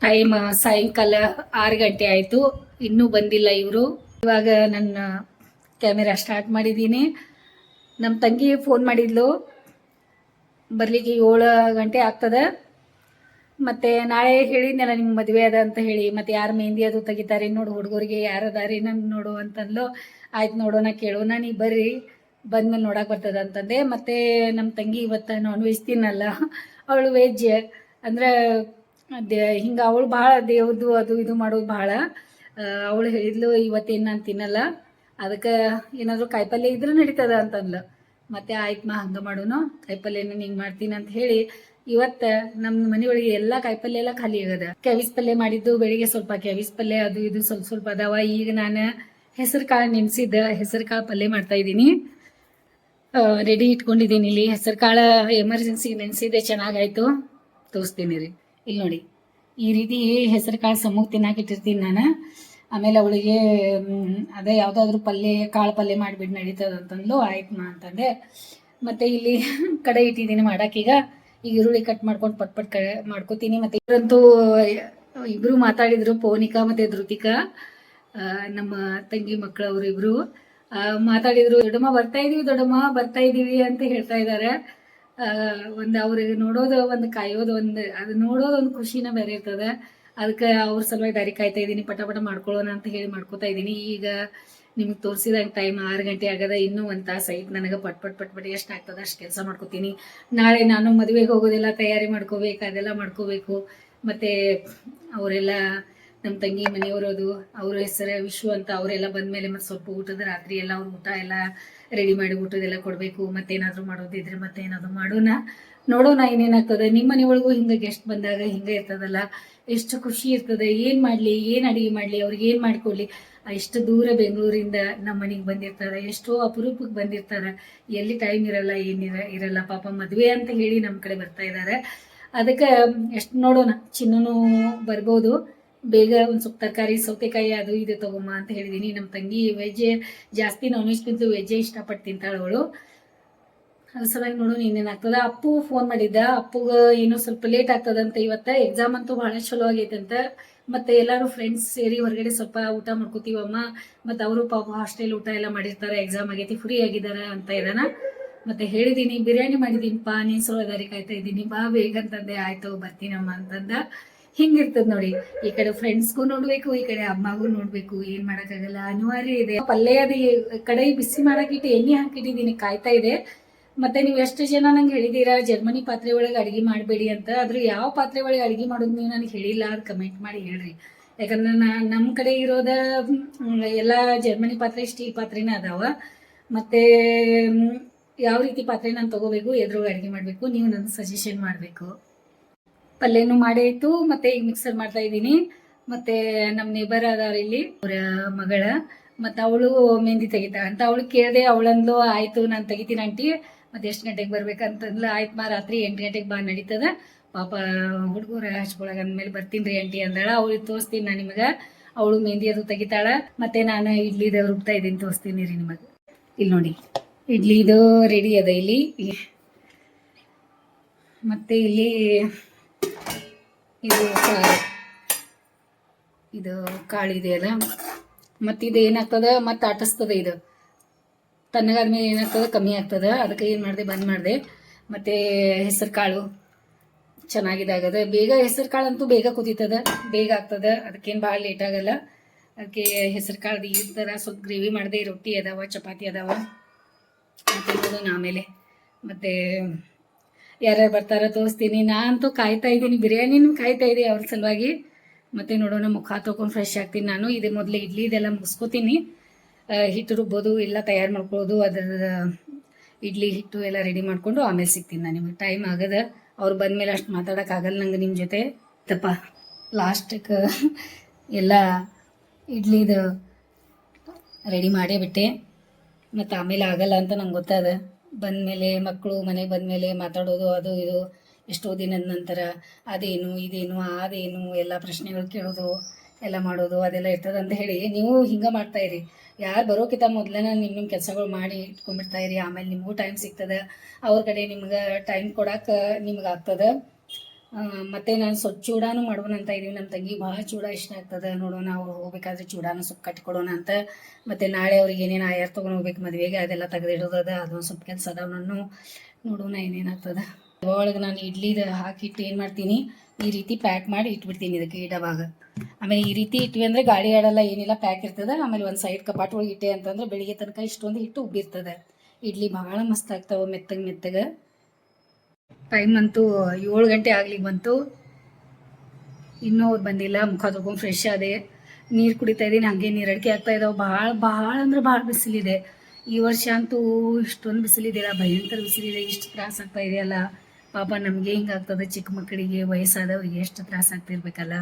Time ಸಾಯಂಕಾಲ 6 ಗಂಟೆ ಆಯಿತು, ಇನ್ನೂ ಬಂದಿಲ್ಲ ಇವರು. ಇವಾಗ ನನ್ನ ಕ್ಯಾಮೆರಾ ಸ್ಟಾರ್ಟ್ ಮಾಡಿದ್ದೀನಿ. ನಮ್ಮ ತಂಗಿ ಫೋನ್ ಮಾಡಿದ್ಲು, ಬರಲಿಕ್ಕೆ 7 ಗಂಟೆ ಆಗ್ತದೆ. ಮತ್ತು ನಾಳೆ ಹೇಳಿದ್ನಲ್ಲ ನಿಮ್ಗೆ ಮದುವೆ ಅದ ಅಂತ ಹೇಳಿ, ಮತ್ತು ಯಾರು ಮೆಹಂದಿ ಅದು ತೆಗಿತಾರೆ ನೋಡು, ಹುಡುಗರಿಗೆ ಯಾರು ಅದಾರಿ ನನ್ನ ನೋಡು ಅಂತಂದ್ಲು. ಆಯ್ತು ನೋಡೋಣ ಕೇಳೋಣ, ನೀ ಬರ್ರಿ ಬಂದ್ಮೇಲೆ ನೋಡಕ್ಕೆ ಬರ್ತದೆ ಅಂತಂದೆ. ಮತ್ತು ನಮ್ಮ ತಂಗಿ ಇವತ್ತು ನಾನ್ ವೆಜ್ ತಿನ್ನಲ್ಲ, ಅವಳು ವೆಜ್. ಅಂದ್ರೆ ಹಿಂಗೆ ಅವಳು ಭಾಳ ದೇವ್ರದ್ದು ಅದು ಇದು ಮಾಡೋದು ಭಾಳ. ಅವಳು ಹೇಳಿದ್ಲು ಇವತ್ತೇನು ನಾನು ತಿನ್ನಲ್ಲ, ಅದಕ್ಕೆ ಏನಾದರೂ ಕಾಯಿಪಲ್ಯ ಇದ್ರೆ ನಡೀತದ ಅಂತಂದ್ಲು. ಮತ್ತೆ ಆಯ್ತು ಹಂಗೆ ಮಾಡೋನು, ಕಾಯಿಪಲ್ಯನ ಹಿಂಗೆ ಮಾಡ್ತೀನಿ ಅಂತ ಹೇಳಿ ಇವತ್ತು ನಮ್ಮ ಮನೆಯೊಳಗೆ ಎಲ್ಲ ಕಾಯಿಪಲ್ಯ ಎಲ್ಲ ಖಾಲಿ ಆಗದ. ಕ್ಯಾವಿಸ್ ಪಲ್ಯ ಮಾಡಿದ್ದು ಬೆಳಿಗ್ಗೆ, ಸ್ವಲ್ಪ ಕ್ಯಾವಿಸ್ ಪಲ್ಯ ಅದು ಇದು ಸ್ವಲ್ಪ ಸ್ವಲ್ಪ ಅದಾವ. ಈಗ ನಾನು ಹೆಸರು ಕಾಳು ನೆನೆಸಿದ್ದ ಹೆಸರು ಕಾಳು ಪಲ್ಯ ಮಾಡ್ತಾ ಇದ್ದೀನಿ. ರೆಡಿ ಇಟ್ಕೊಂಡಿದ್ದೀನಿ. ಇಲ್ಲಿ ಹೆಸರು ಕಾಳು ಎಮರ್ಜೆನ್ಸಿಗೆ ನೆನೆಸಿದ್ದೆ, ಚೆನ್ನಾಗಾಯ್ತು, ತೋರಿಸ್ತೀನಿ ರೀ. ಇಲ್ಲಿ ನೋಡಿ, ಈ ರೀತಿ ಹೆಸರು ಕಾಳು ಸಮೂಹ ತಿನ್ನಾಕ ಇಟ್ಟಿರ್ತೀನಿ ನಾನು. ಆಮೇಲೆ ಅವಳಿಗೆ ಅದೇ ಯಾವುದಾದ್ರೂ ಪಲ್ಯ, ಕಾಳು ಪಲ್ಯ ಮಾಡಿಬಿಟ್ಟು ನಡೀತದ ಅಂತಂದ್ಲು. ಆಯ್ತು ಅಂತಂದೆ. ಮತ್ತು ಇಲ್ಲಿ ಕಡೆ ಇಟ್ಟಿದ್ದೀನಿ ಮಾಡಕ್ಕೀಗ. ಈಗ ಈರುಳ್ಳಿ ಕಟ್ ಮಾಡ್ಕೊಂಡು ಪಟ್ ಮಾಡ್ಕೋತೀನಿ. ಮತ್ತು ಇವರಂತೂ ಇಬ್ಬರು ಮಾತಾಡಿದ್ರು, ಪೌನಿಕಾ ಮತ್ತು ಧೃತಿಕಾ, ನಮ್ಮ ತಂಗಿ ಮಕ್ಕಳು ಅವರಿಬ್ರು ಮಾತಾಡಿದ್ರು. ದೊಡ್ಡಮ್ಮ ಬರ್ತಾ ಇದೀವಿ ಅಂತ ಹೇಳ್ತಾ ಇದ್ದಾರೆ. ಒಂದು ಅವ್ರಿಗೆ ನೋಡೋದು, ಒಂದು ಕಾಯೋದು, ಅದು ನೋಡೋದು ಒಂದು ಖುಷಿನ ಬೇರೆ ಇರ್ತದೆ. ಅದಕ್ಕೆ ಅವ್ರ ಸಲುವಾಗಿ ದಾರಿ ಕಾಯ್ತಾ ಇದ್ದೀನಿ, ಪಟ ಮಾಡ್ಕೊಳ್ಳೋಣ ಅಂತ ಹೇಳಿ ಮಾಡ್ಕೋತಾ ಇದ್ದೀನಿ. ಈಗ ನಿಮ್ಗೆ ತೋರಿಸಿದಂಗೆ ಟೈಮ್ 6 ಗಂಟೆ ಆಗದ. ಇನ್ನೂ ಒಂದು ತಾಸು ಐತೆ ನನಗೆ. ಪಟ್ ಎಷ್ಟು ಆಗ್ತದೆ ಅಷ್ಟು ಕೆಲಸ ಮಾಡ್ಕೋತೀನಿ. ನಾಳೆ ನಾನು ಮದುವೆಗೆ ಹೋಗೋದೆಲ್ಲ ತಯಾರಿ ಮಾಡ್ಕೋಬೇಕು, ಅದೆಲ್ಲ ಮಾಡ್ಕೋಬೇಕು. ಮತ್ತು ಅವರೆಲ್ಲ ನಮ್ಮ ತಂಗಿ ಮನೆಯವರದು, ಅವ್ರ ಹೆಸರು ವಿಶ್ವ ಅಂತ, ಅವರೆಲ್ಲ ಬಂದಮೇಲೆ ಮತ್ತು ಸ್ವಲ್ಪ ಊಟದ ರಾತ್ರಿ ಎಲ್ಲ ಅವ್ರ ಊಟ ಎಲ್ಲ ರೆಡಿ ಮಾಡಿ ಊಟದೆಲ್ಲ ಕೊಡಬೇಕು. ಮತ್ತೇನಾದರೂ ಮಾಡೋದಿದ್ರೆ ಮತ್ತೇನಾದರೂ ಮಾಡೋಣ, ನೋಡೋಣ ಏನೇನಾಗ್ತದೆ. ನಿಮ್ಮ ಮನೆಯೊಳಗೂ ಹಿಂಗೆ ಗೆಸ್ಟ್ ಬಂದಾಗ ಹಿಂಗೆ ಇರ್ತದಲ್ಲ, ಎಷ್ಟು ಖುಷಿ ಇರ್ತದೆ. ಏನು ಮಾಡಲಿ, ಏನು ಅಡುಗೆ ಮಾಡಲಿ, ಅವ್ರಿಗೆ ಏನು ಮಾಡಿಕೊಡ್ಲಿ. ಎಷ್ಟು ದೂರ ಬೆಂಗಳೂರಿಂದ ನಮ್ಮ ಮನೆಗೆ ಬಂದಿರ್ತಾರೆ, ಎಷ್ಟೋ ಅಪರೂಪಕ್ಕೆ ಬಂದಿರ್ತಾರೆ. ಎಲ್ಲಿ ಟೈಮ್ ಇರಲ್ಲ, ಇರಲ್ಲ ಪಾಪ. ಮದುವೆ ಅಂತ ಹೇಳಿ ನಮ್ಮ ಕಡೆ ಬರ್ತಾ ಇದ್ದಾರೆ. ಅದಕ್ಕೆ ಎಷ್ಟು ನೋಡೋಣ, ಚಿನ್ನೂ ಬರ್ಬೋದು. ಬೇಗ ಒಂದು ಸ್ವಲ್ಪ ತರಕಾರಿ, ಸೌತೆಕಾಯಿ ಅದು ಇದು ತಗೊಮ್ಮ ಅಂತ ಹೇಳಿದ್ದೀನಿ. ನಮ್ಮ ತಂಗಿ ವೆಜ್ ಜಾಸ್ತಿ, ನಾನ್ ವೆಜ್ಗಿಂತ ವೆಜ್ಜೇ ಇಷ್ಟಪಟ್ಟು ತಿಂತಾಳೆ ಅವಳು. ಅದ್ರ ಸಲುವಾಗಿ ನೋಡೋಣ ಇನ್ನೇನಾಗ್ತದೆ. ಅಪ್ಪು ಫೋನ್ ಮಾಡಿದ್ದ. ಅಪ್ಪುಗೆ ಏನೋ ಸ್ವಲ್ಪ ಲೇಟ್ ಆಗ್ತದಂತ ಇವತ್ತು. ಎಕ್ಸಾಮ್ ಅಂತೂ ಭಾಳ ಚಲೋ ಆಗೈತಂತ. ಮತ್ತು ಎಲ್ಲರೂ ಫ್ರೆಂಡ್ಸ್ ಸೇರಿ ಹೊರಗಡೆ ಸ್ವಲ್ಪ ಊಟ ಮಾಡ್ಕೋತೀವಮ್ಮ. ಮತ್ತು ಅವರು ಪಾಪ ಹಾಸ್ಟೆಲ್ ಊಟ ಎಲ್ಲ ಮಾಡಿರ್ತಾರೆ, ಎಕ್ಸಾಮ್ ಆಗೈತಿ, ಫ್ರೀ ಆಗಿದ್ದಾರೆ ಅಂತ ಇದ್ದಾನ. ಮತ್ತು ಹೇಳಿದ್ದೀನಿ, ಬಿರಿಯಾನಿ ಮಾಡಿದ್ದೀನಿಪ್ಪ, ನೀನು ಸಲುವಾಗಿ ಕಾಯ್ತಾ ಇದ್ದೀನಿ, ಬಾ ಬೇಗ ಅಂತಂದೆ. ಆಯ್ತು ಬರ್ತೀನಮ್ಮ ಅಂತಂದ. ಹಿಂಗಿರ್ತದ ನೋಡಿ, ಈ ಕಡೆ ಫ್ರೆಂಡ್ಸ್ಗೂ ನೋಡ್ಬೇಕು, ಈ ಕಡೆ ಅಮ್ಮಗೂ ನೋಡ್ಬೇಕು. ಏನ್ ಮಾಡಕ್ಕಾಗಲ್ಲ, ಅನಿವಾರ್ಯ ಇದೆ. ಪಲ್ಯ ಅದು ಕಡೆ ಬಿಸಿ ಮಾಡಾಕಿಟ್ಟು ಎಣ್ಣೆ ಹಾಕಿಟ್ಟಿದ್ದೀನಿ, ಕಾಯ್ತಾ ಇದೆ. ಮತ್ತೆ ನೀವು ಎಷ್ಟು ಜನ ನಂಗೆ ಹೇಳಿದೀರಾ ಜರ್ಮನಿ ಪಾತ್ರೆ ಒಳಗೆ ಅಡಿಗೆ ಮಾಡಬೇಡಿ ಅಂತ. ಆದ್ರೂ ಯಾವ ಪಾತ್ರೆ ಒಳಗೆ ಅಡಿಗೆ ಮಾಡೋದು ನೀವು ನನಗೆ ಹೇಳಿಲ್ಲ, ಅದು ಕಮೆಂಟ್ ಮಾಡಿ ಹೇಳ್ರಿ. ಯಾಕಂದ್ರೆ ನಮ್ಮ ಕಡೆ ಇರೋದ ಎಲ್ಲ ಜರ್ಮನಿ ಪಾತ್ರೆ, ಸ್ಟೀಲ್ ಪಾತ್ರೆನೇ ಅದಾವ. ಮತ್ತೆ ಯಾವ ರೀತಿ ಪಾತ್ರೆ ನಾನು ತಗೋಬೇಕು, ಎದ್ರೊಳಗೆ ಅಡಿಗೆ ಮಾಡಬೇಕು, ನೀವು ನನ್ನ ಸಜೆಷನ್ ಮಾಡಬೇಕು. ಪಲ್ಯನೂ ಮಾಡಾಯ್ತು. ಮತ್ತೆ ಈಗ ಮಿಕ್ಸರ್ ಮಾಡ್ತಾ ಇದ್ದೀನಿ. ಮತ್ತೆ ನಮ್ಮ ನೇಬರ್ ಅದಾರ ಇಲ್ಲಿ, ಅವರ ಮಗಳ, ಮತ್ತು ಅವಳು ಮೆಹಂದಿ ತೆಗಿತಾ ಅಂತ. ಅವಳು ಕೇಳಿದೆ, ಅವಳಂದ್ಲು ಆಯ್ತು ನಾನು ತೆಗಿತೀನಿ ಆಂಟಿ, ಮತ್ತೆ ಎಷ್ಟು ಗಂಟೆಗೆ ಬರ್ಬೇಕಂತಂದ್ಲು. ಆಯ್ತು ರಾತ್ರಿ 8 ಗಂಟೆಗೆ ಬಾ, ನಡೀತದ ಪಾಪ, ಹುಡುಗರು ಹಚ್ಕೊಳಗ ಅಂದ್ಮೇಲೆ ಬರ್ತೀನಿ ರೀ ಆಂಟಿ ಅಂದಾಳ. ಅವಳಿಗೆ ತೋರಿಸ್ತೀನಿ ನಾನು ನಿಮಗೆ. ಅವಳು ಮೆಹಂದಿ ಅದು ತೆಗಿತಾಳ. ಮತ್ತೆ ನಾನು ಇಡ್ಲಿದ ರುಬ್ತಾ ಇದ್ದೀನಿ, ತೋರಿಸ್ತೀನಿ ರೀ ನಿಮಗೆ. ಇಲ್ಲಿ ನೋಡಿ, ಇಡ್ಲಿದು ರೆಡಿ ಅದ ಇಲ್ಲಿ. ಮತ್ತೆ ಇಲ್ಲಿ ಇದು ಕಾಳು ಇದೆಯಲ್ಲ, ಮತ್ತಿದು ಏನಾಗ್ತದ, ಮತ್ತೆ ಆಟಿಸ್ತದೆ. ಇದು ತಣ್ಣಗಾದ್ಮೇಲೆ ಏನಾಗ್ತದೆ, ಕಮ್ಮಿ ಆಗ್ತದೆ. ಅದಕ್ಕೆ ಏನು ಮಾಡಿದೆ, ಬಂದ್ ಮಾಡಿದೆ. ಮತ್ತು ಹೆಸರು ಕಾಳು ಚೆನ್ನಾಗಿದಾಗದ. ಬೇಗ ಹೆಸರು ಕಾಳು ಅಂತೂ ಬೇಗ ಕುದೀತದ, ಬೇಗ ಆಗ್ತದೆ. ಅದಕ್ಕೇನು ಭಾಳ ಲೇಟ್ ಆಗಲ್ಲ. ಅದಕ್ಕೆ ಹೆಸರು ಕಾಳು ಈ ಥರ ಸ್ವಲ್ಪ ಗ್ರೇವಿ ಮಾಡಿದೆ. ರೊಟ್ಟಿ ಅದಾವ, ಚಪಾತಿ ಅದಾವ. ಮತ್ತು ನೋಡೋಣ ಆಮೇಲೆ. ಮತ್ತು ಯಾರ್ಯಾರು ಬರ್ತಾರ ತೋರಿಸ್ತೀನಿ. ನಾನಂತೂ ಕಾಯ್ತಾ ಇದ್ದೀನಿ, ಬಿರಿಯಾನಿನೂ ಕಾಯ್ತಾ ಇದೆ ಅವ್ರ ಸಲುವಾಗಿ. ಮತ್ತು ನೋಡೋಣ, ಮುಖ ತೊಗೊಂಡು ಫ್ರೆಶ್ ಆಗ್ತೀನಿ ನಾನು. ಇದೇ ಮೊದಲೇ ಇಡ್ಲಿ ಇದೆಲ್ಲ ಮುಗಿಸ್ಕೋತೀನಿ. ಹಿಟ್ಟು ರುಬ್ಬೋದು, ಎಲ್ಲ ತಯಾರು ಮಾಡ್ಕೊಳ್ಳೋದು, ಅದರ ಇಡ್ಲಿ ಹಿಟ್ಟು ಎಲ್ಲ ರೆಡಿ ಮಾಡಿಕೊಂಡು ಆಮೇಲೆ ಸಿಗ್ತೀನಿ ನಾನು ನಿಮಗೆ. ಟೈಮ್ ಆಗದ, ಅವ್ರು ಬಂದಮೇಲೆ ಅಷ್ಟು ಮಾತಾಡೋಕ್ಕಾಗಲ್ಲ ನಂಗೆ ನಿಮ್ಮ ಜೊತೆ. ತಪ್ಪ ಲಾಸ್ಟಕ್ಕೆ ಎಲ್ಲ ಇಡ್ಲಿದು ರೆಡಿ ಮಾಡೇ ಬಿಟ್ಟೆ. ಮತ್ತು ಆಮೇಲೆ ಆಗಲ್ಲ ಅಂತ ನಂಗೆ ಗೊತ್ತಾದ. ಬಂದಮೇಲೆ ಮಕ್ಕಳು ಮನೆಗೆ ಬಂದಮೇಲೆ ಮಾತಾಡೋದು, ಅದು ಇದು ಎಷ್ಟೋ ದಿನದ ನಂತರ ಅದೇನು ಇದೇನು ಅದೇನು ಎಲ್ಲ ಪ್ರಶ್ನೆಗಳು ಕೇಳೋದು, ಎಲ್ಲ ಮಾಡೋದು ಅದೆಲ್ಲ ಇರ್ತದೆ ಅಂತ ಹೇಳಿ ನೀವು ಹಿಂಗೆ ಮಾಡ್ತಾಯಿರಿ. ಯಾರು ಬರೋಕ್ಕಿಂತ ಮೊದಲೇ ನಿಮ್ಮ ಕೆಲಸಗಳು ಮಾಡಿ ಇಟ್ಕೊಂಡ್ಬಿಡ್ತಾಯಿರಿ. ಆಮೇಲೆ ನಿಮಗೂ ಟೈಮ್ ಸಿಗ್ತದೆ, ಅವ್ರ ಕಡೆ ನಿಮ್ಗೆ ಟೈಮ್ ಕೊಡೋಕೆ ನಿಮ್ಗೆ ಆಗ್ತದೆ. ಮತ್ತೆ ನಾನು ಸ್ವಲ್ಪ ಚೂಡಾನು ಮಾಡೋಣ ಅಂತ ಇದೀವಿ. ನಮ್ಮ ತಂಗಿ ಭಾಳ ಚೂಡ ಇಷ್ಟ ಆಗ್ತದೆ. ನೋಡೋಣ ಅವ್ರು ಹೋಗ್ಬೇಕಾದ್ರೆ ಚೂಡಾನು ಸ್ವಲ್ಪ ಕಟ್ಕೊಡೋಣ ಅಂತ. ಮತ್ತೆ ನಾಳೆ ಅವ್ರಿಗೆ ಏನೇನು ಆಯಾರ ತೊಗೊಂಡು ಹೋಗ್ಬೇಕು ಮದುವೆಗೆ, ಅದೆಲ್ಲ ತೆಗೆದಿಡೋದದ. ಅದೊಂದು ಸ್ವಲ್ಪ ಕೆಲಸ ಅದಾವ. ನಾನು ನೋಡೋಣ ಏನೇನಾಗ್ತದೆ. ಒಳಗೆ ನಾನು ಇಡ್ಲಿದ ಹಾಕಿಟ್ಟು ಏನು ಮಾಡ್ತೀನಿ, ಈ ರೀತಿ ಪ್ಯಾಕ್ ಮಾಡಿ ಇಟ್ಬಿಡ್ತೀನಿ ಇದಕ್ಕೆ ಡವಾಗ. ಆಮೇಲೆ ಈ ರೀತಿ ಇಟ್ವಿ ಅಂದರೆ ಗಾಳಿ ಆಡಲ್ಲ, ಏನಿಲ್ಲ, ಪ್ಯಾಕ್ ಇರ್ತದೆ. ಆಮೇಲೆ ಒಂದು ಸೈಡ್ ಕಪಾಟ್ ಒಳಗೆ ಇಟ್ಟೆ ಅಂತಂದ್ರೆ ಬೆಳಿಗ್ಗೆ ತನಕ ಇಷ್ಟೊಂದು ಹಿಟ್ಟು ಉಬ್ಬಿರ್ತದೆ. ಇಡ್ಲಿ ಭಾಳ ಮಸ್ತ್ ಆಗ್ತಾವೆ, ಮೆತ್ತಗೆ. ಟೈಮ್ ಅಂತೂ 7 ಗಂಟೆ ಆಗ್ಲಿಕ್ಕೆ ಬಂತು. ಇನ್ನೂ ಅವ್ರು ಬಂದಿಲ್ಲ. ಮುಖ ತೊಗೊಂಡು ಫ್ರೆಶ್ ಆದೆ, ನೀರು ಕುಡಿತಾ ಇದ್ದೀನಿ. ಹಾಗೆ ನೀರಡಿಕೆ ಆಗ್ತಾ ಇದ್ದಾವೆ. ಭಾಳ ಅಂದ್ರೆ ಭಾಳ ಬಿಸಿಲಿದೆ ಈ ವರ್ಷ ಅಂತೂ. ಇಷ್ಟೊಂದು ಬಿಸಿಲಿದೆಯಲ್ಲ, ಭಯಂಕರ ಬಿಸಿಲಿದೆ. ಇಷ್ಟು ತ್ರಾಸ ಆಗ್ತಾ ಇದೆಯಲ್ಲ ಪಾಪ. ನಮಗೆ ಹಿಂಗಾಗ್ತದೆ, ಚಿಕ್ಕ ಮಕ್ಕಳಿಗೆ, ವಯಸ್ಸಾದವ್ರಿಗೆ ಎಷ್ಟು ತ್ರಾಸ ಆಗ್ತಿರ್ಬೇಕಲ್ಲ.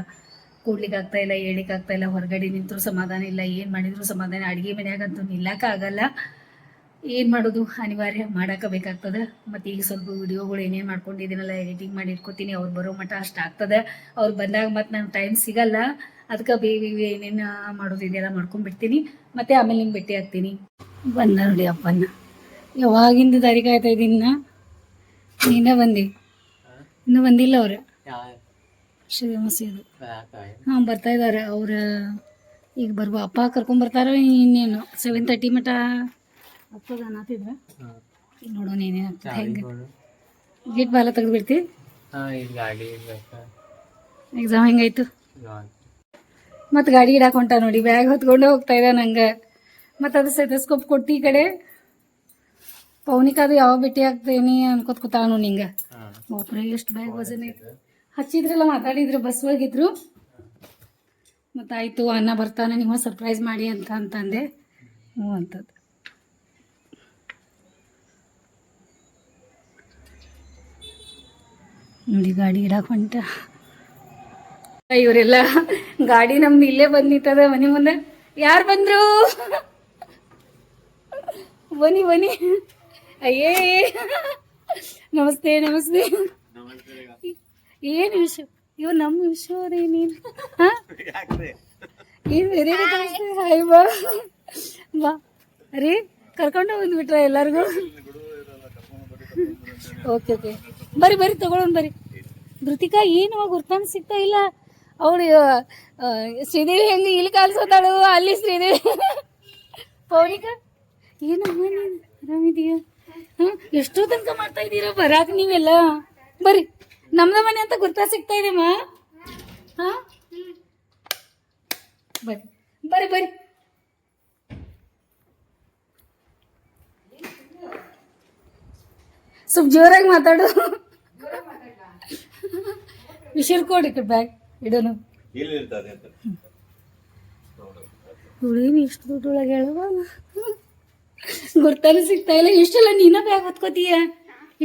ಕೂಡ್ಲಿಕ್ಕೆ ಆಗ್ತಾಯಿಲ್ಲ, ಏಳಿಕ್ಕೆ ಆಗ್ತಾಯಿಲ್ಲ. ಹೊರಗಡೆ ನಿಂತರೂ ಸಮಾಧಾನ ಇಲ್ಲ, ಏನು ಮಾಡಿದ್ರು ಸಮಾಧಾನ. ಅಡುಗೆ ಮನೆಯಾಗಂತೂ ನಿಲ್ಲಕ್ಕಾಗಲ್ಲ. ಏನು ಮಾಡೋದು, ಅನಿವಾರ್ಯ ಮಾಡಾಕಬೇಕಾಗ್ತದೆ. ಮತ್ತು ಈಗ ಸ್ವಲ್ಪ ವಿಡಿಯೋಗಳು ಏನೇನು ಮಾಡ್ಕೊಂಡಿದ್ದೀನಲ್ಲ ಎಡಿಟಿಂಗ್ ಮಾಡಿ ಇಟ್ಕೊತೀನಿ. ಅವ್ರು ಬರೋ ಮಟ್ಟ ಅಷ್ಟು ಆಗ್ತದೆ. ಅವ್ರು ಬಂದಾಗ ಮತ್ತು ನಂಗೆ ಟೈಮ್ ಸಿಗಲ್ಲ. ಅದಕ್ಕೆ ಬೇಗ ಏನೇನು ಮಾಡೋದಿದೆಯಲ್ಲ ಮಾಡ್ಕೊಂಡ್ಬಿಡ್ತೀನಿ. ಮತ್ತು ಆಮೇಲೆ ನಿಮ್ಗೆ ಭೇಟಿ ಆಗ್ತೀನಿ. ಬಂದ ನೋಡಿ ಅಪ್ಪನ, ಯಾವಾಗಿಂದ ದಾರಿ ಕಾಯ್ತಾ ಇದ್ದೀನಿ ನಾ. ನೀನೇ ಬಂದು ಇನ್ನೂ ಬಂದಿಲ್ಲ ಅವ್ರು. ಶ್ರೀಮಸಿದು ಹಾಂ ಬರ್ತಾ ಇದ್ದಾರೆ ಅವ್ರು. ಈಗ ಬರುವ ಅಪ್ಪ ಕರ್ಕೊಂಬರ್ತಾರೆ. ಇನ್ನೇನು 7:30 ಮಟ ಆಗ್ತದ ಅನ್ನತ್ತಿದ್ರೆ. ಈಗ ನೋಡೋಣ ಏನೇನಾಗ್ತದೆ. ಹೆಂಗೆ ಗೇಟ್ ಬಾಲ ತೆಗೆದು ಎಕ್ಸಾಮ್ ಹೆಂಗಾಯ್ತು? ಮತ್ತು ಗಾಡಿ ಇಡಾಕ ಹೊಂಟ ನೋಡಿ, ಬ್ಯಾಗ್ ಹೊತ್ಕೊಂಡೆ ಹೋಗ್ತಾ ಇದ್ದ ನಂಗೆ. ಮತ್ತು ಅದು ಸೆಟಸ್ಕೋಪ್ ಕೊಟ್ಟು ಈ ಕಡೆ ಪೌನಿಕಾದು ಯಾವ ಭೇಟಿ ಆಗ್ತೇನಿ ಅನ್ಕೋತ ಕೂತಾನು ನಿಂಗೆ. ಒಬ್ಬರೇ ಎಷ್ಟು ಬ್ಯಾಗ್ ವಜನ್ ಐತೆ. ಹಚ್ಚಿದ್ರಲ್ಲ, ಮಾತಾಡಿದ್ರು, ಬಸ್ ಒಳಗಿದ್ರು. ಮತ್ತು ಆಯಿತು ಅನ್ನ ಬರ್ತಾನೆ, ನೀವು ಸರ್ಪ್ರೈಸ್ ಮಾಡಿ ಅಂತಂದೆ. ಹ್ಞೂ ಅಂತದ್ದು. ನೋಡಿ ಗಾಡಿ ಇಡಾಕ ಹೊಂಟ. ಇವರೆಲ್ಲ ಗಾಡಿ ನಮ್ದು ಇಲ್ಲೇ ಬಂದು ನಿಂತದ ಮನೆ ಮುಂದೆ. ಯಾರು ಬಂದ್ರು? ಬನ್ನಿ. ಅಯ್ಯೇ ನಮಸ್ತೆ. ಏನು ವಿಷಯ? ಇವ್ ನಮ್ಮ ವಿಷಯ ರೀ. ನೀನು ಏನು ಬೇರೆ ಹಾಯ್ ಬಾ ರೀ, ಕರ್ಕೊಂಡು ಬಂದ್ಬಿಟ್ರ ಎಲ್ಲರಿಗೂ? ಓಕೆ ಬರ್ರಿ ತಗೊಳ್ಳೋಣ ಬರ್ರಿ. ಧೃತಿಕಾ ಏನು ಗುರ್ತಾನ ಸಿಗ್ತಾ ಇಲ್ಲ. ಅವಳು ಶ್ರೀದೇವಿ ಹೆಂಗೆ ಇಲ್ಲಿ ಕಾಲ್ಸೋತಾಳು, ಅಲ್ಲಿ ಶ್ರೀದೇವಿ. ಪೌನಿಕಾ ಏನಮ್ಮ ನೀನು ಆರಾಮಿದೀಯ? ಎಷ್ಟೋ ತನಕ ಮಾಡ್ತಾ ಇದ್ದೀರಾ ಬರಾಕ ನೀವೆಲ್ಲ? ಬರ್ರಿ, ನಮ್ದ ಮನೆ ಅಂತ ಗುರ್ತಾ ಸಿಗ್ತಾ ಇದೆಮ್ಮ. ಹಾಂ ಬರ್ರಿ. ಸ್ವಲ್ಪ ಜೋರಾಗಿ ಮಾತಾಡು. ವಿಷಲ್ ಕೊಡಿ ಬ್ಯಾಗ್ ಇಡೋನು. ಹುಳೇನು ಎಷ್ಟು ದುಡ್ಡೊಳಗೆ ಹೇಳುವ, ಗುರ್ತಾನು ಸಿಗ್ತಾ ಇಲ್ಲ. ಇಷ್ಟೆಲ್ಲ ನೀನ ಬ್ಯಾಗ್ ಹೊತ್ಕೋತೀಯ?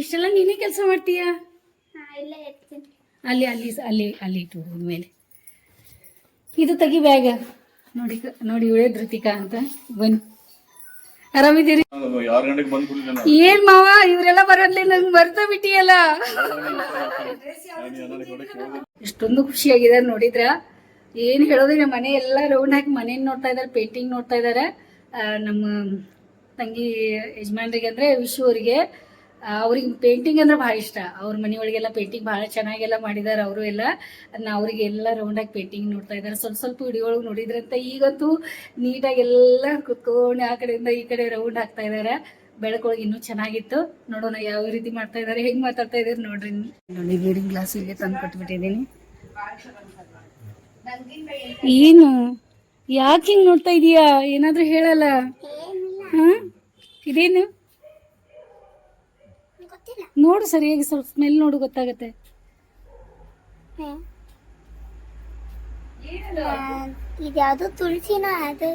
ಇಷ್ಟೆಲ್ಲ ನೀನೇ ಕೆಲಸ ಮಾಡ್ತೀಯ? ಅಲ್ಲಿ ಇಟ್ಟು ಮೇಲೆ ಇದು ತೆಗಿ ಬ್ಯಾಗ್. ನೋಡಿ ಇವಳೇ ಧೃತಿಕಾ ಅಂತ. ಬನ್ನಿ, ಆರಾಮಿದ್ದೀರಿ? ಏನ್ ಮಾವ ಇವರೆಲ್ಲ ಬರೋದ್ಲಿ ನಂಗೆ ಬರ್ತಾ ಬಿಟ್ಟಿಯಲ್ಲ. ಎಷ್ಟೊಂದು ಖುಷಿಯಾಗಿದ್ದಾರೆ ನೋಡಿದ್ರ. ಏನು ಹೇಳೋದಿಲ್ಲ, ಮನೆ ಎಲ್ಲ ರೌಂಡ್ ಹಾಕಿ ಮನೇನ ನೋಡ್ತಾ ಇದ್ದಾರೆ, ಪೇಂಟಿಂಗ್ ನೋಡ್ತಾ ಇದ್ದಾರೆ. ನಮ್ಮ ತಂಗಿ ಯಜಮಾನ್ರಿಗೆ ಅಂದರೆ ವಿಶು ಅವರಿಗೆ, ಅವ್ರಿಗೆ ಪೇಂಟಿಂಗ್ ಅಂದ್ರೆ ಭಾಳ ಇಷ್ಟ. ಅವ್ರ ಮನೆಯೊಳಗೆಲ್ಲ ಪೇಂಟಿಂಗ್ ಭಾಳ ಚೆನ್ನಾಗೆಲ್ಲ ಮಾಡಿದ್ದಾರೆ ಅವರು ಎಲ್ಲ. ಅವ್ರಿಗೆ ಎಲ್ಲ ರೌಂಡಾಗಿ ಪೇಂಟಿಂಗ್ ನೋಡ್ತಾ ಇದ್ದಾರೆ. ಸ್ವಲ್ಪ ವಿಡಿಯೋ ಒಳಗೆ ನೋಡಿದ್ರಂತ. ಈಗಂತೂ ನೀಟಾಗಿ ಎಲ್ಲ ಕುತ್ಕೊಂಡು ಆ ಕಡೆಯಿಂದ ಈ ಕಡೆ ರೌಂಡ್ ಹಾಕ್ತಾ ಇದ್ದಾರೆ. ಬೆಳಕೊಳಗೆ ಇನ್ನೂ ಚೆನ್ನಾಗಿತ್ತು. ನೋಡೋಣ ಯಾವ ರೀತಿ ಮಾಡ್ತಾ ಇದ್ದಾರೆ, ಹೆಂಗೆ ಮಾತಾಡ್ತಾ ಇದ್ದಾರೆ ನೋಡ್ರಿ. ನೋಡಿ ನೀರಿನ ಗ್ಲಾಸ್ ಇಲ್ಲೇ ತಂದು ಕೊಟ್ಬಿಟ್ಟಿದ್ದೀನಿ. ಏನು ಯಾಕೆ ಹಿಂಗೆ ನೋಡ್ತಾ ಇದೀಯಾ? ಏನಾದರೂ ಹೇಳಲ್ಲ? ಹಾಂ ಇದೇನು ನೋಡು ಸರಿಯಾಗಿ, ಸ್ವಲ್ಪ ಸ್ಮೆಲ್ ನೋಡು, ಗೊತ್ತಾಗತ್ತೆ. ಇದ್ಯಾವುದು ತುಳಸಿನ ಅದು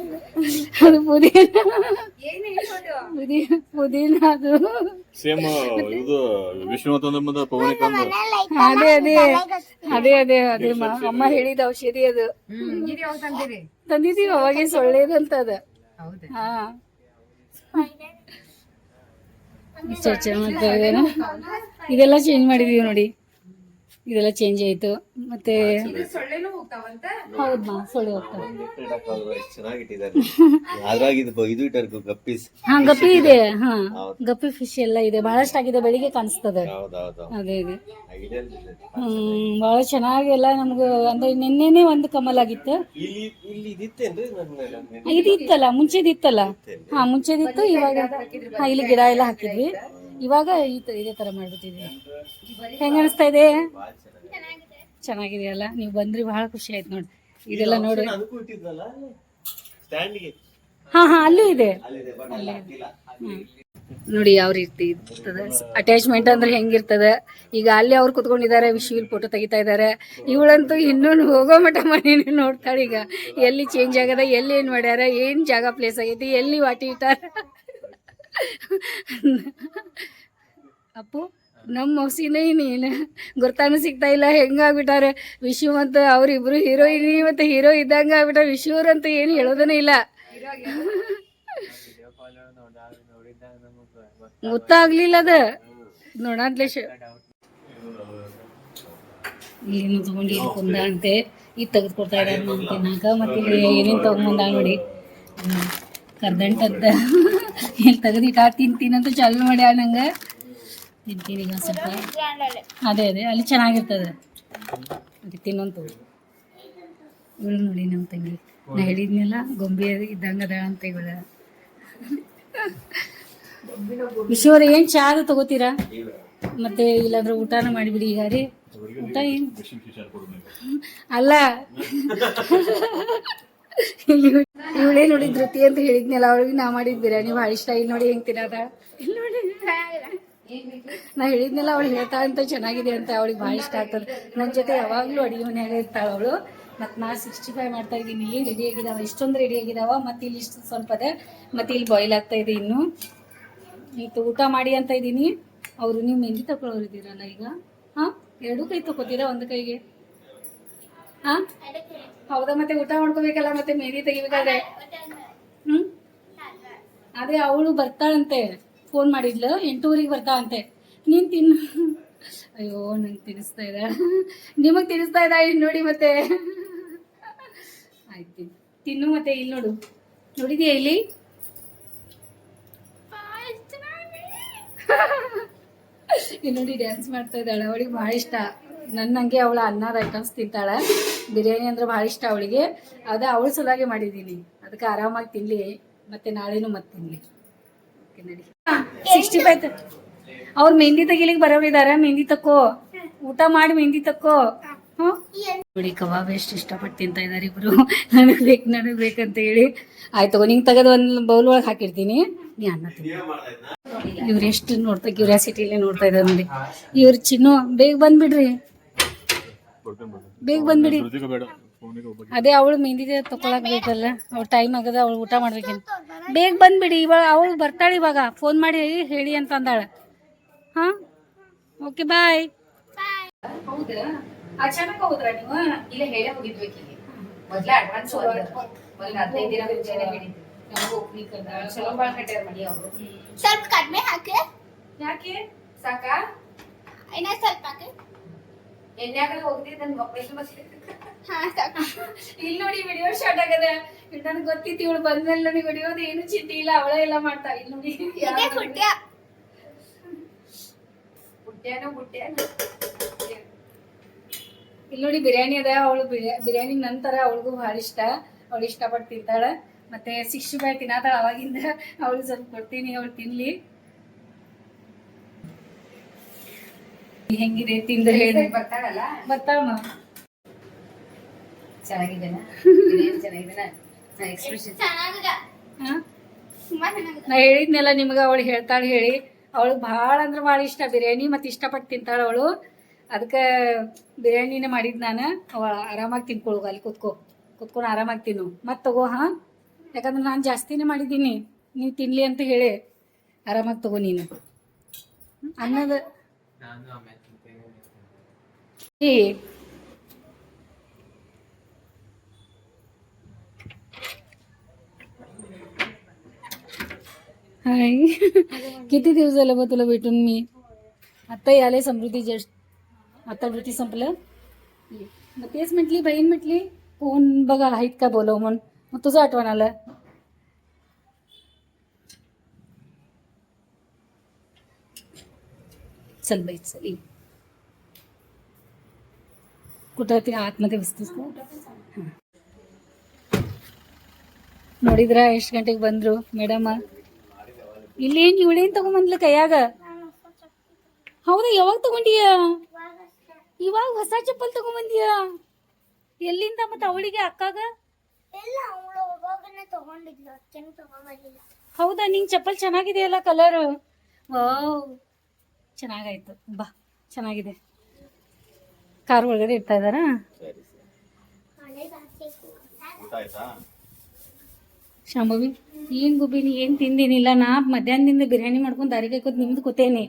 ಪುದೀನ ಅದು ಸೇಮ್ ಇದು ವಿಶ್ವನಾಥನ ಅದೇ ಅಮ್ಮ ಹೇಳಿದ ಔಷಧಿ ಅದು. ತಂದಿದೀವಿ ಅವಾಗೆ, ಸೊಳ್ಳೆದಂತ ಅದ. ಹಾ ಇದೆಲ್ಲ ಚೇಂಜ್ ಮಾಡಿದೀವಿ ನೋಡಿ. ಇದೆಲ್ಲ ಚೇಂಜ್ ಆಯ್ತು. ಮತ್ತೆ ಹೌದಾ, ಸೊಳ್ಳೆ ಹೋಗ್ತಾವೆ. ಚೆನ್ನಾಗಿಟ್ಟಿದ್ದಾರೆ. ಅದ್ರಾಗ ಇದು ಇಟ್ಟಾರ ಗಪ್ಪೀಸ್. ಹಾ, ಗಪ್ಪಿ ಇದೆ. ಹಾ, ಗಪ್ಪಿ ಫಿಶ್ ಎಲ್ಲ ಇದೆ. ಬಹಳಷ್ಟು ಆಗಿದೆ, ಬೆಳಿಗ್ಗೆ ಕಾಣಿಸ್ತದೆ. ಹೌದೌದು. ಅದೇ ಇದೆ. ಬಹಳ ಚೆನ್ನಾಗೆಲ್ಲ ನಮ್ಗೆ ಅಂದ್ರೆ ನಿನ್ನೆನೆ ಒಂದು ಕಮಲ್ ಆಗಿತ್ತು. ಇಲ್ಲಿ ಇದಿತ್ತೇನ್ರಿ? ಇದಿತ್ತಲ್ಲ, ಮುಂಚೆದಿತ್ತಲ್ಲ. ಹಾ, ಮುಂಚೆದಿತ್ತು. ಇವಾಗ ಇಲ್ಲಿ ಗಿಡ ಎಲ್ಲ ಹಾಕಿದ್ವಿ. ಇವಾಗ ಇದೇ ತರ ಮಾಡ್ಬಿಟ್ಟಿದ್ವಿ. ಹೆಂಗ ಅನಿಸ್ತಾ ಇದೆ? ಚೆನ್ನಾಗಿದೆಯಲ್ಲ. ನೀವು ಬಂದ್ರಿ, ಬಹಳ ಖುಷಿ ಆಯ್ತು ನೋಡಿ. ಇದೆಲ್ಲ ನೋಡಿ. ಹಾ ಹಾ, ಅಲ್ಲೂ ಇದೆ. ನೋಡಿ ಯಾವ ರೀತಿ ಇರ್ತದೆ ಅಟ್ಯಾಚ್ಮೆಂಟ್ ಅಂದ್ರೆ ಹೆಂಗಿರ್ತದೆ. ಈಗ ಅಲ್ಲಿ ಅವ್ರು ಕುತ್ಕೊಂಡಿದ್ದಾರೆ, ವಿಶ್ವಲ್ ಫೋಟೋ ತೆಗಿತಾ ಇದ್ದಾರೆ. ಇವಳಂತೂ ಇನ್ನೊಂದು ಹೋಗೋ ಮಠ ಮನೇನೆ ನೋಡ್ತಾಳೆ. ಈಗ ಎಲ್ಲಿ ಚೇಂಜ್ ಆಗದ, ಎಲ್ಲಿ ಏನ್ ಮಾಡ್ಯಾರ, ಏನ್ ಜಾಗ ಪ್ಲೇಸ್ ಆಗೈತಿ, ಎಲ್ಲಿ ವಾಟಿ ಇಟ್ಟಾರ. ಅಪ್ಪು, ನಮ್ಮ ಮೌಸಿನೇ ನೀನು ಗುರ್ತಾನು ಸಿಗ್ತಾ ಇಲ್ಲ. ಹೆಂಗಾಗ್ಬಿಟ್ಟಾರೆ ವಿಶ್ವ ಮತ್ತು ಅವ್ರಿಬ್ರು ಹೀರೋಯಿನಿ ಮತ್ತು ಹೀರೋ ಇದ್ದಂಗೆ ಆಗ್ಬಿಟ್ಟಾರೆ. ವಿಶ್ವರಂತೂ ಏನು ಹೇಳೋದನೇ ಇಲ್ಲ. ಗೊತ್ತಾಗ್ಲಿಲ್ಲ ಅದ ನೋಡಾದ್ಲೇಶ. ಇಲ್ಲೇನು ತಗೊಂಡು ಇಲ್ಲಿ ಕುಂದ ಅಂತೆ. ಇದು ತೆಗೆದುಕೊಡ್ತಾ ಇದ್ದಾರೆ ನಮ್ಮ ತಿನ್ನಾಕ. ಮತ್ತೆ ಇಲ್ಲಿ ಏನೇನು ತಗೊಂಬಂದ ನೋಡಿ, ಕರ್ದಂಟದ್ದ ಇಲ್ಲಿ ತೆಗೆದಿಟ್ಟ ತಿಂತೀನಂತ ಚಾಲು ಮಾಡಿ ನಂಗೆ. ತಿಂತೀನಿ ಈಗ ಸ್ವಲ್ಪ. ಅದೇ ಅಲ್ಲಿ ಚೆನ್ನಾಗಿರ್ತದೆ, ಅದು ತಿನ್ನೋಂತ. ಇವಳು ನೋಡಿ ನಮ್ಮ ತಂಗಿ, ನಾ ಹೇಳಿದ್ನೆಲ್ಲ ಗೊಂಬೆ ಇದ್ದಂಗೆ ಅದ ಅಂತ. ಇವಳ ವಿಶ್ವರ ಏನು ಚಾ ಅದು ತಗೋತೀರಾ? ಮತ್ತೆ ಇಲ್ಲಾಂದ್ರೆ ಊಟನ ಮಾಡಿಬಿಡಿ ಈಗ ರೀ. ಊಟ ಏನು ಅಲ್ಲ, ಇವಳೇ ನೋಡಿ ಧೃತಿ ಅಂತ ಹೇಳಿದ್ನಲ್ಲ, ಅವಳಿಗೆ ನಾ ಮಾಡಿದ ಬಿರಿಯಾನಿ ಭಾಳ ಇಷ್ಟ. ಇಲ್ಲಿ ನೋಡಿ ಹೆಂಗ್ ತಿನ್ನದ. ಇಲ್ಲಿ ನೋಡಿ ನಾ ಹೇಳಿದ್ನೆಲ್ಲ ಅವಳು ಹೇಳ್ತಾ ಅಂತ ಚೆನ್ನಾಗಿದೆ ಅಂತ. ಅವಳಿಗೆ ಭಾಳ ಇಷ್ಟ ಆಗ್ತದೆ. ನನ್ನ ಜೊತೆ ಯಾವಾಗಲೂ ಅಡುಗೆ ಮನೆಯಾಗ ಇರ್ತಾಳೆ ಅವಳು. ಮತ್ತು ನಾ 65 ಮಾಡ್ತಾ ಇದ್ದೀನಿ. ಇಲ್ಲಿ ರೆಡಿ ಆಗಿದಾವ, ಇಷ್ಟೊಂದು ರೆಡಿ ಆಗಿದಾವ. ಮತ್ತು ಇಲ್ಲಿ ಇಷ್ಟು ಸ್ವಲ್ಪ ಅದೇ, ಮತ್ತು ಇಲ್ಲಿ ಬಾಯ್ಲ್ ಆಗ್ತಾ ಇದೆ. ಇನ್ನು ಇದು ಊಟ ಮಾಡಿ ಅಂತ ಇದ್ದೀನಿ. ಅವರು ನೀವು ಮೆಹಂದಿ ತಗೊಳ್ಳೋರು ಇದ್ದೀರಲ್ಲ ಈಗ. ಹಾಂ, 2 ಕೈ ತಗೋತೀರಾ ಒಂದು ಕೈಗೆ? ಹಾಂ, ಹೌದಾ. ಮತ್ತೆ ಊಟ ಮಾಡ್ಕೋಬೇಕಲ್ಲ, ಮತ್ತೆ ಮೆಹಂದಿ ತೆಗಿಬೇಕಾದ್ರೆ. ಅದೇ ಅವಳು ಬರ್ತಾಳಂತೆ, ಫೋನ್ ಮಾಡಿದ್ಲು. 8:00 ಬರ್ತಾಳಂತೆ. ನೀನು ತಿನ್ನು. ಅಯ್ಯೋ, ನಂಗೆ ತಿನ್ನಿಸ್ತಾ ಇದ್ದ, ನಿಮಗೆ ತಿನ್ನಿಸ್ತಾ ಇದ್ದ. ಇಲ್ಲಿ ನೋಡಿ ಮತ್ತೆ. ಆಯ್ತು, ತಿನ್ನು. ಮತ್ತೆ ಇಲ್ಲಿ ನೋಡು, ನೋಡಿದ್ಯಾ ಇಲ್ಲಿ? ಇಲ್ಲಿ ನೋಡಿ ಡ್ಯಾನ್ಸ್ ಮಾಡ್ತಾ ಇದ್ದಾಳೆ. ಅವಳಿಗೆ ಭಾಳ ಇಷ್ಟ. ನನ್ನಂಗೆ ಅವಳ ಅನ್ನದ ಐಟಮ್ಸ್ ತಿಂತಾಳೆ. ಬಿರಿಯಾನಿ ಅಂದ್ರೆ ಭಾಳ ಇಷ್ಟ ಅವಳಿಗೆ. ಅದೇ ಅವಳ ಸಲುವಾಗಿ ಮಾಡಿದ್ದೀನಿ. ಅದಕ್ಕೆ ಆರಾಮಾಗಿ ತಿನ್ಲಿ, ಮತ್ತೆ ನಾಳೆನೂ ಮತ್ತೆ ತಿನ್ಲಿ. ಓಕೆ ನಡಿ. 65 ಅವ್ರು ಮೆಹಂದಿ ತೆಗಿಲಿಕ್ಕೆ ಬರೋರಿದ್ದಾರೆ. ಮೆಹಂದಿ ತಕ್ಕೋ, ಊಟ ಮಾಡಿ ಮೆಹಂದಿ ತಕ್ಕೋ. ನೋಡಿ ಕಬಾಬ್ ಎಷ್ಟು ಇಷ್ಟಪಟ್ಟು ತಿಂತಾ ಇದ್ದಾರೆ ಇಬ್ರು. ನನಗೆ ಬೇಕಂತ ಹೇಳಿ. ಆಯ್ತು, ನಿಂಗೆ ತೆಗೆದು ಒಂದು ಬೌಲ್ ಒಳಗೆ ಹಾಕಿರ್ತೀನಿ, ನೀ ಅನ್ನ ತಿನ್ನಿ. ಇವ್ರು ಎಷ್ಟು ನೋಡ್ತಾ ಕ್ಯೂರಿಯಾಸಿಟಿಲೇ ನೋಡ್ತಾ ಇದ್ದಾರೆ ನೋಡಿ. ಇವ್ರು ಚಿನ್ನು, ಬೇಗ ಬಂದ್ಬಿಡ್ರಿ, ಬೇಗ ಬಂದ್ಬಿಡಿ. ಅದೇ ಅವಳು ಮೆಹಂದಿ ತಕೊಳಕ್ ಬೇಕಲ್ಲ, ಅವ್ಳು ಟೈಮ್ ಆಗದ, ಅವಳು ಊಟ ಮಾಡ್ಬೇಕೇನು. ಬೇಗ ಬಂದ್ಬಿಡಿ. ಇವಾಗ ಅವಳು ಬರ್ತಾಳೆ, ಇವಾಗ ಫೋನ್ ಮಾಡಿ ಹೇಳಿ ಅಂತ ಅಂದಾಳೆ. ಹಾ, ಓಕೆ, ಬಾಯ್. ಹೌದಾ, ಅಚಾನಕ್ ಹೋದ್ರಾ ನೀವು? ಇಲ್ಲ, ಹೇಳೇ ಹೋಗಿದ್ಬೇಕಿಗೆ. ಮೊದ್ಲೇ ಅಡ್ವಾನ್ಸ್ ಒಂದು 15 ದಿನ ಮುಂಚೆನೆ ಹೇಳಿದ್ವಿ. ನಮಗೂ ಒಪ್ಲಿಕ್ಕೆ ಚಲೋ ಬಾಳ ಕಟ್ಟಾರ ಮಡಿ ಅವರು. ಸ್ವಲ್ಪ ಕಡಿಮೆ ಹಾಕಿ. ಯಾಕೆ ಸಾಕಾ? ಇನ್ನ ಸ್ವಲ್ಪ ಹಾಕಿ. ಎಣ್ಣೆಯಾಗಲ್ಲ ಹೋಗಿದ್ದೆ ನನ್ ಮಕ್ಕಳಿಗೆ ಮತ್ತೆ. ಹಾ, ಸಾಕು. ಇಲ್ಲಿ ನೋಡಿ ವಿಡಿಯೋ ಶಾರ್ಟ್ ಆಗದ. ನನಗೆ ಗೊತ್ತಿತ್ತು ಇವಳು ಬಂದ್ಮೇಲೆ ನನಗೆ ವಿಡಿಯೋದು ಏನು ಚಿಂತೆ ಇಲ್ಲ, ಅವಳೇ ಎಲ್ಲ ಮಾಡ್ತಾ. ಇಲ್ಲಿ ನೋಡಿ ಇದೇ ಪುಟ್ಯ. ಇಲ್ಲಿ ನೋಡಿ ಬಿರಿಯಾನಿ ಅದ. ಅವಳು ಬಿರಿಯಾನಿ ನಂತರ ಅವಳಿಗೂ ಭಾಳ ಇಷ್ಟ. ಅವಳು ಇಷ್ಟಪಟ್ಟು ತಿಂತಾಳೆ. ಮತ್ತೆ 65 ತಿನ್ನತಾಳ. ಅವಾಗಿಂದ ಅವಳು ಸ್ವಲ್ಪ ಕೊಡ್ತೀನಿ, ಅವಳು ತಿನ್ಲಿ. ಹೆಂಗಿದೆ ತಿಂದ್ರೆ ಹೇಳಿ. ಬರ್ತಾಳಲ್ಲ, ಬರ್ತಾಳ. ಚೆನ್ನಾಗಿದ್ದೇನ? ಚೆನ್ನಾಗಿದ್ದೇನ? ಎಕ್ಸ್ಪ್ರೆಷನ್ ಚೆನ್ನಾಗಿದೆ. ಹಾ, ತುಂಬಾ ಚೆನ್ನಾಗಿದೆ. ನಾ ಹೇಳಿದ್ನೆಲ್ಲ ನಿಮ್ಗೆ. ಅವಳು ಹೇಳ್ತಾಳೆ ಹೇಳಿ. ಅವಳಿಗೆ ಭಾಳ ಅಂದ್ರೆ ಭಾಳ ಇಷ್ಟ ಬಿರಿಯಾನಿ, ಮತ್ತು ಇಷ್ಟಪಟ್ಟು ತಿಂತಾಳೆ ಅವಳು. ಅದಕ್ಕೆ ಬಿರಿಯಾನಿನೇ ಮಾಡಿದ್ದು ನಾನು. ಅವಳು ಆರಾಮಾಗಿ ತಿನ್ಕೊಳ್ಳು, ಅಲ್ಲಿ ಕುತ್ಕೊಂಡು ಆರಾಮಾಗಿ ತಿನ್ನು. ಮತ್ತೆ ತಗೋ. ಹಾಂ, ಯಾಕಂದ್ರೆ ನಾನು ಜಾಸ್ತಿನೇ ಮಾಡಿದ್ದೀನಿ, ನೀವು ತಿನ್ನಲಿ ಅಂತ ಹೇಳಿ. ಆರಾಮಾಗಿ ತಗೋ ನೀನು. ಅನ್ನದ हाय, किती दिवस झाले बा तुला भेटून मी. आता आले समृद्धी जस्ट. आता ड्युटी संपलं मग तेच म्हटली बहीण म्हटली फोन बघा आहेत का बोलव म्हणून मग तुझं आठवण आलं. चल बाई चल ये. कुठं ते आतमध्ये बसतेस का ಹಾಂ. ನೋಡಿದ್ರ ಎಷ್ಟು ಗಂಟೆಗೆ ಬಂದ್ರು ಮೇಡಮ್? ಇಲ್ಲೇನು ಇವಳೇನು ತಗೊಂಬಂದ್ಲ ಕೈಯಾಗ? ಹೌದಾ, ಯಾವಾಗ ತಗೊಂಡಿಯ? ಇವಾಗ ಹೊಸ ಚಪ್ಪಲ್ ತಗೊಂಬಂದಿಯ? ಎಲ್ಲಿಂದ? ಮತ್ತೆ ಅವಳಿಗೆ ಅಕ್ಕಾಗ? ಎಲ್ಲ ಅವಳು ಹೋಗೋಗನೆ ತಗೊಂಡಿದ್ಲು, ಅಕ್ಕೇನು ತಗೊಂಬರ್ಲಿಲ್ಲ. ಹೌದಾ, ನಿಂಗೆ ಚಪ್ಪಲ್ ಚೆನ್ನಾಗಿದೆಯಲ್ಲ ಕಲರ್? ವಾವ್, ಚೆನ್ನಾಗಾಯ್ತು ಬಾ, ಚೆನ್ನಾಗಿದೆ. ಕಾರ್ ಒಳಗಡೆ ಇಡ್ತಾ ಇದ್ದಾರಾ? ಸರಿ ಸರಿ. ಮನೆಗೆ ಹಾಕ್ಬೇಕು. ಊಟ ಆಯ್ತಾ? ಶಾಂಭವಿ ಏನು ಗುಬ್ಬಿನಿ ಏನು ತಿಂದಿನಿಲ್ಲ. ನಾ ಮಧ್ಯಾಹ್ನದಿಂದ ಬಿರಿಯಾನಿ ಮಾಡ್ಕೊಂಡು ದಾರಿಗೆ ಕೂತ್ ನಿಮ್ದು ಕೂತೇನೆ.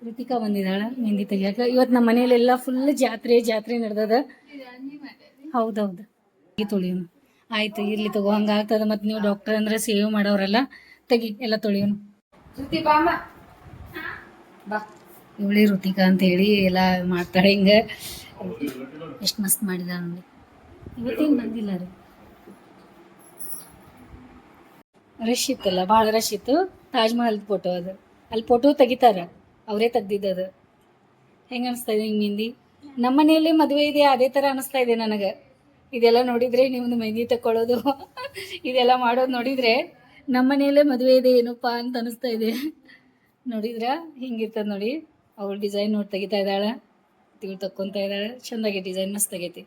ಋತಿಕಾ ಬಂದಿದ್ದಾಳ ಮೆಹಂದಿ ತೆಗಿಯಾಕ. ಇವತ್ತು ನಮ್ಮ ಮನೇಲೆಲ್ಲ ಫುಲ್ ಜಾತ್ರೆ ಜಾತ್ರೆ ನಡೆದದ. ಹೌದೌದು, ತೊಳಿಯೋನು ಆಯ್ತು, ಇರ್ಲಿ ತಗೋ, ಹಂಗಾಗ್ತದ. ಮತ್ತು ನೀವು ಡಾಕ್ಟರ್ ಅಂದ್ರೆ ಸೇವ್ ಮಾಡೋರಲ್ಲ, ತೆಗಿ ಎಲ್ಲ ತೊಳಿಯೋನು. ಶ್ರುತಿ ಬಾಮ ಬಾ. ಇವಳಿ ಋತಿಕಾ ಅಂತ ಹೇಳಿ ಎಲ್ಲ ಮಾಡ್ತಾಳೆ. ಹಿಂಗೆ ಎಷ್ಟು ಮಸ್ತ್ ಮಾಡಿದ ನೋಡಿ. ಇವತ್ತೇನು ಬಂದಿಲ್ಲ ರೀ, ರಶ್ ಇತ್ತಲ್ಲ, ಭಾಳ ರಶ್ ಇತ್ತು. ತಾಜ್ ಮಹಲ್ದ ಫೋಟೋ ಅದು, ಅಲ್ಲಿ ಫೋಟೋ ತೆಗಿತಾರ, ಅವರೇ ತೆಗ್ದಿದ್ದದು. ಹೆಂಗೆ ಅನಿಸ್ತಾ ಇದೆ ಹಿಂಗೆ ಮೆಹಂದಿ? ನಮ್ಮ ಮನೆಯಲ್ಲಿ ಮದುವೆ ಇದೆ ಅದೇ ಥರ ಅನಿಸ್ತಾ ಇದೆ ನನಗೆ. ಇದೆಲ್ಲ ನೋಡಿದರೆ ನಿಮ್ಮದು ಮೆಹಂದಿ ತಗೊಳ್ಳೋದು ಇದೆಲ್ಲ ಮಾಡೋದು ನೋಡಿದರೆ ನಮ್ಮ ಮನೆಯಲ್ಲೇ ಮದುವೆ ಇದೆ ಏನಪ್ಪ ಅಂತ ಅನಿಸ್ತಾ ಇದೆ. ನೋಡಿದ್ರ ಹಿಂಗಿರ್ತದೆ ನೋಡಿ. ಅವಳು ಡಿಸೈನ್ ನೋಡಿ ತೆಗಿತಾ ಇದ್ದಾಳೆ, ಇವಳು ತಕ್ಕೊತಾ ಇದ್ದಾಳೆ. ಚೆಂದಾಗಿ ಡಿಸೈನ್ ಮಸ್ತ್ ಆಗೈತಿ.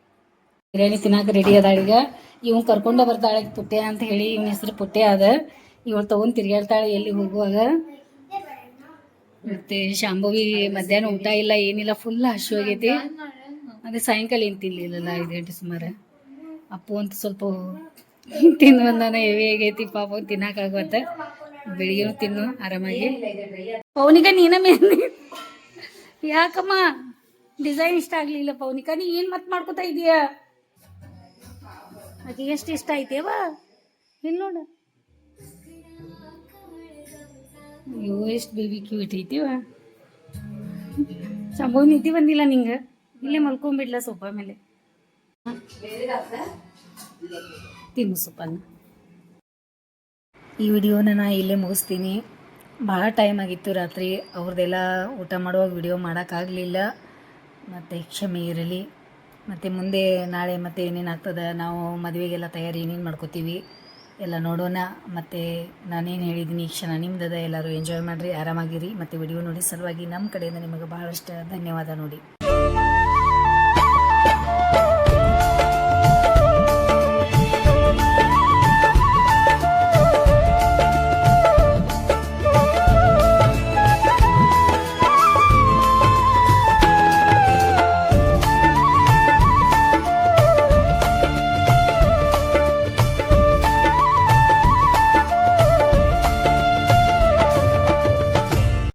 ಬಿರಿಯಾನಿ ತಿನ್ನಾಕ ರೆಡಿ ಅದಾಳ ಈಗ. ಇವ್ನು ಕರ್ಕೊಂಡ ಬರ್ತಾಳೆ ಪುಟ್ಟೆ ಅಂತ ಹೇಳಿ, ಇವನ ಹೆಸರು ಪುಟ್ಟೆ ಅದ. ಇವಳು ತಗೊಂಡು ತಿರ್ಗಾಡ್ತಾಳೆ ಎಲ್ಲಿ ಹೋಗುವಾಗ. ಮತ್ತೆ ಶಾಂಭವಿ ಮಧ್ಯಾಹ್ನ ಊಟ ಇಲ್ಲ ಏನಿಲ್ಲ, ಫುಲ್ ಹಸಿವು ಆಗೈತಿ. ಅದೇ ಸಾಯಂಕಾಲ ಏನು ತಿನ್ನಲಿಲ್ಲಲ್ಲ, 5 ಗಂಟೆ ಸುಮಾರು. ಅಪ್ಪು ಅಂತ ಸ್ವಲ್ಪ ತಿಂದು ಬಂದಾನ, ಹೆವಿ ಆಗೈತಿ ಪಾಪ, ತಿನ್ನಕ್ಕಾಗತ್ತ. ಬೆಳಿಗ್ಗೆನೂ ತಿನ್ನು ಆರಾಮಾಗಿ. ಪೌನಿಕಾ ನೀನ ಮೆಹಂದಿ ಯಾಕಮ್ಮ ಡಿಸೈನ್ ಇಷ್ಟ ಆಗಲಿಲ್ಲ? ಪೌನಿಕಾ ನೀ ಏನು ಮತ್ತೆ ಮಾಡ್ಕೋತಾ ಇದೀಯಾ? ಆಕೆ ಎಷ್ಟು ಇಷ್ಟ ಐತೇವ ಇಲ್ಲಿ ನೋಡು. ಅಯ್ಯೋ ಎಷ್ಟು ಬೇಬಿ ಕ್ಯೂಟ್ ಐತಿವ. ಸಂಭವ್ ನಿದ್ದೆ ಬಂದಿಲ್ಲ ನಿಂಗೆ? ಇಲ್ಲೇ ಮಲ್ಕೊಂಡ್ಬಿಡ್ಲ ಸೋಫಾ ಮೇಲೆ. ತಿನ್ನು ಸೊಪ್ಪನ್ನ. ಈ ವಿಡಿಯೋನ ನಾ ಇಲ್ಲೇ ಮುಗಿಸ್ತೀನಿ. ಭಾಳ ಟೈಮ್ ಆಗಿತ್ತು ರಾತ್ರಿ. ಅವ್ರದ್ದೆಲ್ಲ ಊಟ ಮಾಡುವಾಗ ವಿಡಿಯೋ ಮಾಡೋಕ್ಕಾಗಲಿಲ್ಲ, ಮತ್ತು ಕ್ಷಮೆ ಇರಲಿ. ಮತ್ತು ಮುಂದೆ ನಾಳೆ ಮತ್ತೆ ಏನೇನು ಆಗ್ತದೆ, ನಾವು ಮದುವೆಗೆಲ್ಲ ತಯಾರಿ ಏನೇನು ಮಾಡ್ಕೋತೀವಿ ಎಲ್ಲ ನೋಡೋಣ. ಮತ್ತು ನಾನೇನು ಹೇಳಿದ್ದೀನಿ ಈ ಕ್ಷಣ ನಿಮ್ದದ. ಎಲ್ಲರೂ ಎಂಜಾಯ್ ಮಾಡಿರಿ, ಆರಾಮಾಗಿರಿ. ಮತ್ತು ವಿಡಿಯೋ ನೋಡಿ ಸಲುವಾಗಿ ನಮ್ಮ ಕಡೆಯಿಂದ ನಿಮಗೆ ಭಾಳಷ್ಟು ಧನ್ಯವಾದ ನೋಡಿ.